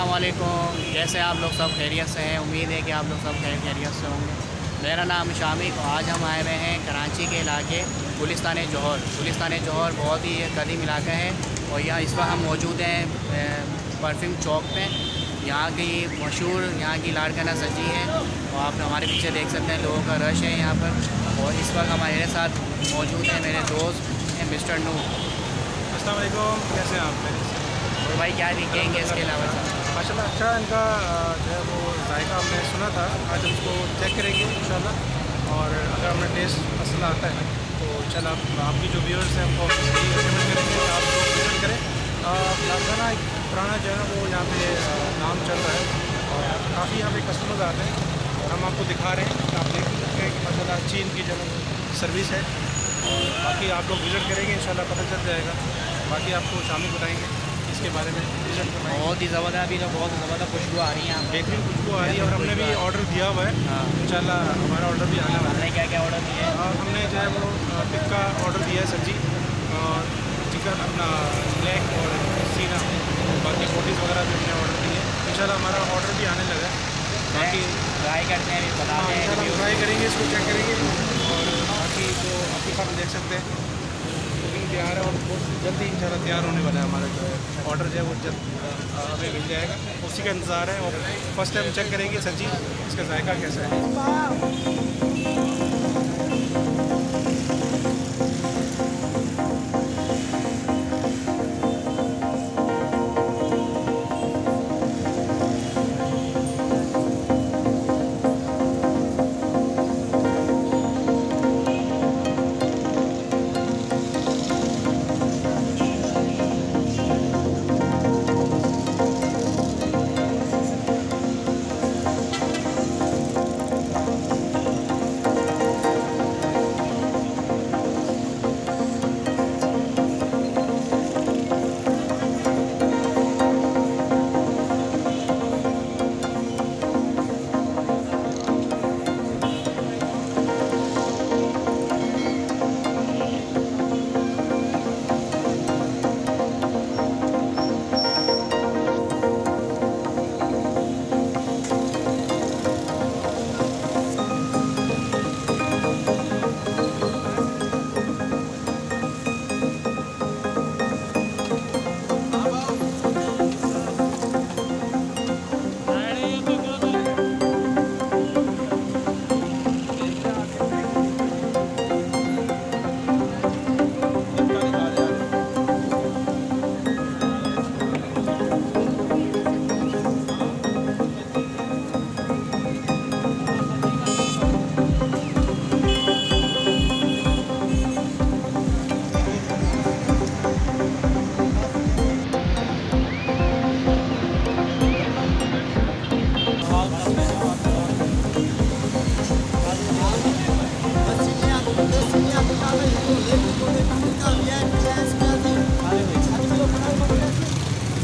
अस्सलाम वालेकुम। कैसे आप लोग सब खैरियत से हैं? उम्मीद है कि आप लोग सब खैरियत से होंगे। मेरा नाम शामिक और आज हम आए हुए हैं कराची के इलाके गुलिस्तान-ए-जौहर। गुलिस्तान-ए-जौहर बहुत ही कदीम इलाका है और यहाँ इस वक्त हम मौजूद हैं परफ्यूम चौक पे। यहाँ की मशहूर यहाँ की लाड़काना सज्जी है और आप हमारे पीछे देख सकते हैं लोगों का रश है यहाँ पर। और इस वक्त हमारे साथ मौजूद हैं मेरे दोस्त हैं मिस्टर नू। अस्सलाम वालेकुम, कैसे हैं आप? और भाई क्या दिखेंगे इसके अलावा? माशाल्लाह अच्छा इनका जो है वो जायका हमने सुना था, आज हम उसको चेक करेंगे इंशाल्लाह। और अगर हमें टेस्ट पसंद आता है तो इंशाल्लाह आपकी जो व्यूअर्स हैं हमको रिकमेंड करेंगे कि आप लोग विजिट करें। लारकाना एक पुराना जो है वो यहाँ पे नाम चल रहा है और काफ़ी यहाँ पे कस्टमर्स आते हैं और हम आपको दिखा रहे हैं। आप देख सकते हैं कि माशाल्लाह अच्छी इनकी जो सर्विस है और बाकी आप लोग विज़िट करेंगे इंशाल्लाह पता चल जाएगा। बाकी आपको शामिल बताएँगे इसके बारे में विज़िट करना। बहुत ही ज़बरदस्त, अभी तो बहुत ज़बरदस्त खुशबू आ रही है, बेहतरीन खुशबू आ रही है और हमने भी ऑर्डर दिया हुआ है। इंशाल्लाह हमारा ऑर्डर भी आने वाला है। हमने क्या क्या ऑर्डर दिया है? हमने जो है वो टिक्का ऑर्डर दिया है, सब्जी और चिकन अपना लेग और सीना और बाकी बोटीज़ वगैरह भी हमने ऑर्डर दिए हैं। इंशाल्लाह हमारा ऑर्डर भी आने लगा है। बाकी ट्राई करते हैं, बताते हैं, इंशाल्लाह ट्राई करेंगे, इसको चेक करेंगे और बाकी जो आपके साथ देख सकते हैं कुकिंग तैयार है और बहुत जल्दी इंशाल्लाह तैयार होने वाला है। हमारा जो है ऑर्डर जो है वो जल्द हमें मिल जाएगा, उसी का इंतज़ार है। और फर्स्ट टाइम चेक करेंगे सब्जी इसका जायका कैसा है।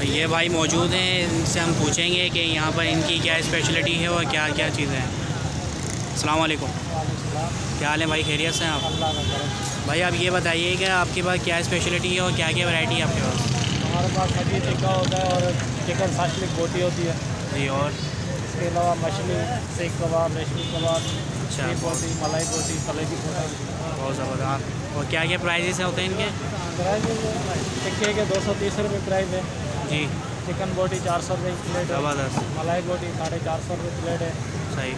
ये भाई मौजूद हैं, इनसे हम पूछेंगे कि यहाँ पर इनकी क्या स्पेशलिटी है और क्या क्या चीज़ें हैं। अस्सलाम वालेकुम, क्या हाल है भाई? खैरियत से हैं आप? भाई आप ये बताइए कि आपके पास क्या स्पेशलिटी है और क्या क्या वैरायटी है आपके पास? हमारे पास सब्जी टिक्का होता है और चिकन साशलिक बोटी होती है जी। और इसके अलावा मछली, सीख कबाब, रेशमी कबाब, अच्छा, बोटी, मलाई बोटी, कलेजी बोटी। बहुत ज़बरदस्त। और क्या क्या प्राइजेस होते हैं इनके? प्राइस टिक्के के 230 रुपये प्राइस है जी। चिकन बोटी 400 रुपये प्लेट है। ज़बरदस्त। मलाई बोटी 450 रुपये प्लेट है। सही।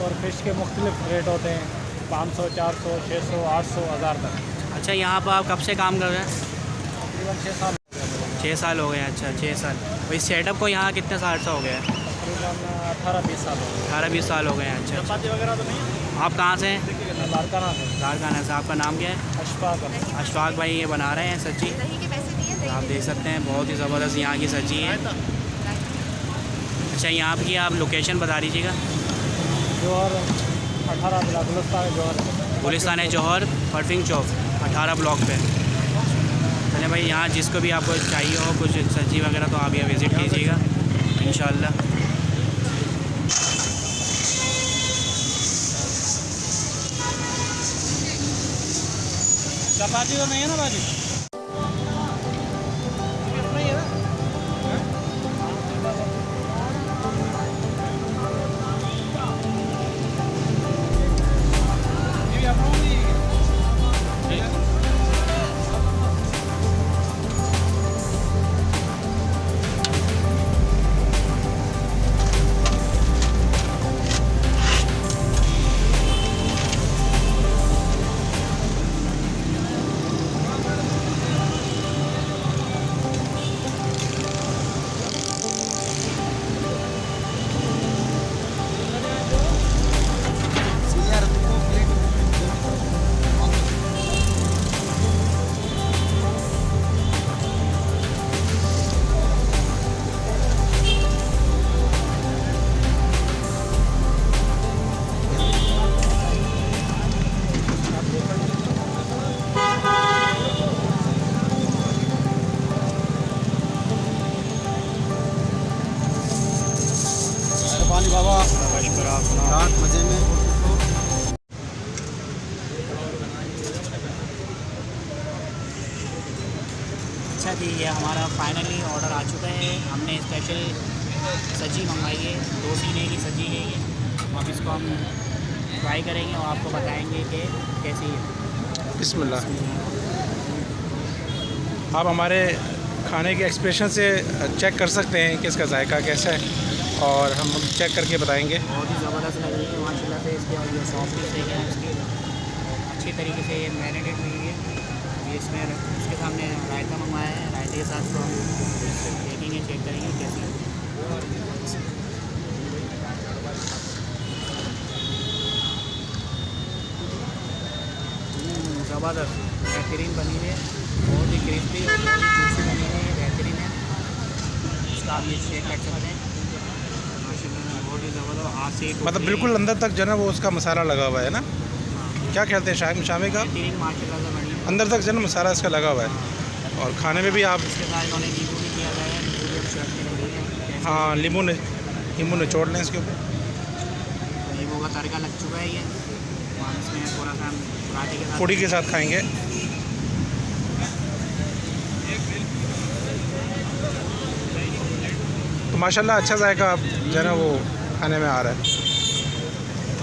और फिश के मुख्तलिफ रेट होते हैं 500, 400, 600, 800, 1000 तक। अच्छा, यहाँ पर आप कब से काम कर रहे हैं? तकरीबन 6 साल। 6 साल हो गए हैं। अच्छा, 6 साल। और इस सेटअप को यहाँ कितने साल से हो गया है? तकरीबन 18-20 साल हो गए। 18-20 साल हो गए हैं। अच्छा, चपाती वगैरह तो नहीं। आप कहाँ से हैं? लारकाना से। लारकाना से। आपका नाम क्या है? अशफाक। अशफाक भाई ये बना रहे हैं सब्जी, आप देख सकते हैं, बहुत ही ज़बरदस्त यहाँ की सब्जी है। अच्छा, यहाँ की आप लोकेशन बता दीजिएगा। जौहर 18 ब्लॉक गुलिस्तान-ए-जौहर। गुलिस्तान-ए-जौहर परफ्यूम चौक 18 ब्लॉक पे। चलिए भाई, यहाँ जिसको भी आपको चाहिए हो कुछ सब्जी वगैरह तो आप यहाँ विज़िट कीजिएगा इंशाल्लाह। चपाती तो नहीं है ना भाजी? जी ये हमारा फाइनली ऑर्डर आ चुका है। हमने स्पेशल सज्जी मंगवाई है, 2 सीने की सज्जी है ये। अब इसको हम ट्राई करेंगे और आपको बताएंगे कि कैसी है। बिस्मिल्लाह। आप हमारे खाने के एक्सप्रेशन से चेक कर सकते हैं कि इसका जायका कैसा है और हम चेक करके बताएंगे। बहुत ही ज़बरदस्त लग रही है माशाल्लाह से इसकी, और ये सॉफ्टनेस है इसकी अच्छी तरीके से ये मैरिनेट हुई है। ये इसमें इसके सामने रायता मंगवाया है, रायते के साथ तो हम देखेंगे, चेक करेंगे कैसी है। ज़बरदस्त बेहतरीन बनी है, बहुत ही क्रिस्पी और बहुत ही जूसी बनी है, बेहतरीन है। इसका आप ये चेक कर सकते हैं माशाल्लाह, बहुत ही ज़बरदस्त हाथ से मतलब बिल्कुल अंदर तक जो है ना वो उसका मसाला लगा हुआ है ना। क्या कहते हैं शामी का, बेहतरीन माशाल्लाह से बनी है। अंदर तक जो है ना मसाला इसका लगा हुआ है और खाने में भी आप इसके साथ इन्होंने नींबू भी किया गया है, नींबू भी चटनी लगी है। हाँ नींबू निचोड़ लें इसके ऊपर। नींबू का तड़का लग चुका है ये, और इसमें थोड़ा सा पराठे के साथ पूड़ी के साथ खाएंगे। तो माशाल्लाह अच्छा जायका आप जो है ना वो खाने में आ रहा है।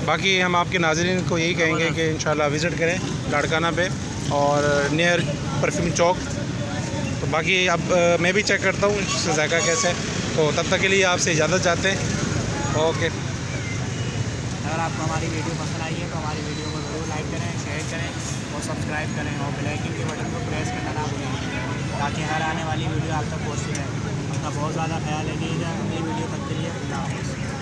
बाकी हम आपके नाज़रीन को यही कहेंगे कि इंशाल्लाह विज़िट करें लाड़काना पे और नियर परफ्यूम चौक। तो बाकी अब मैं भी चेक करता हूँ इसका जायका कैसा है, तो तब तक के लिए आपसे इजाज़त चाहते हैं। ओके। अगर आपको हमारी वीडियो पसंद आई है तो हमारी वीडियो को ज़रूर लाइक करें, शेयर करें और सब्सक्राइब करें और बेल आइकन के बटन को प्रेस करना ना भूलें ताकि हर आने वाली वीडियो आप तक पहुँचती रहे। अपना बहुत ज़्यादा ख्याल रखिएगा। अगली वीडियो तक के लिए अल्लाह हाफ़िज़।